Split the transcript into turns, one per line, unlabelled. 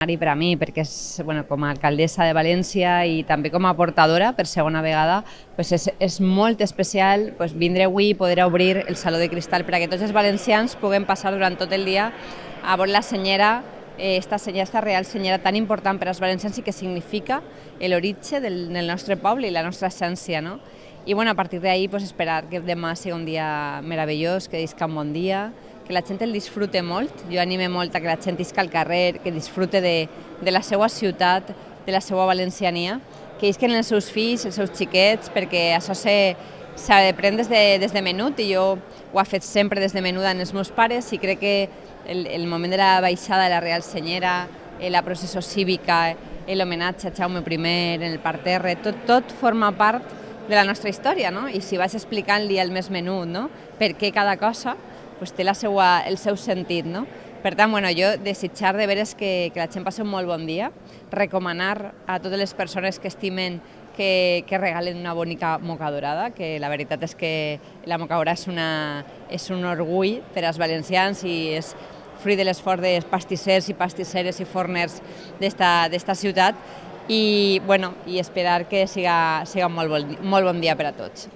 Per a mi, perquè com a alcaldessa de València i també com a portadora per segona vegada, és molt especial vindre avui i poder obrir el Saló de Cristal perquè tots els valencians puguem passar durant tot el dia a veure la senyera, esta real senyera tan important per als valencians i que significa l'origen del nostre poble i la nostra essència. I a partir d'ahir esperar que demà sigui un dia meravellós, que isca un bon dia, que la gent el disfrute molt. Jo anime molt a que la gent isca al carrer, que disfrute de la seva ciutat, de la seva valenciania, que isquen els seus fills, els seus xiquets, perquè això s'aprèn des de menut i jo ho he fet sempre des de menuda amb els meus pares i crec que el moment de la baixada de la Real Senyera, la processó cívica, l'homenatge a Jaume I en el parterre, tot forma part de la nostra història, i si vas explicant-li el més menut per què cada cosa, té el seu sentit. Per tant, jo desitjar de veres que la gent passi un molt bon dia, recomanar a totes les persones que estimen que regalen una bonica moca dorada, que la veritat és que la moca dorada és un orgull per als valencians i és fruit de l'esforç dels pastissers i pastisseres i forners d'esta ciutat i esperar que siga un molt bon dia per a tots.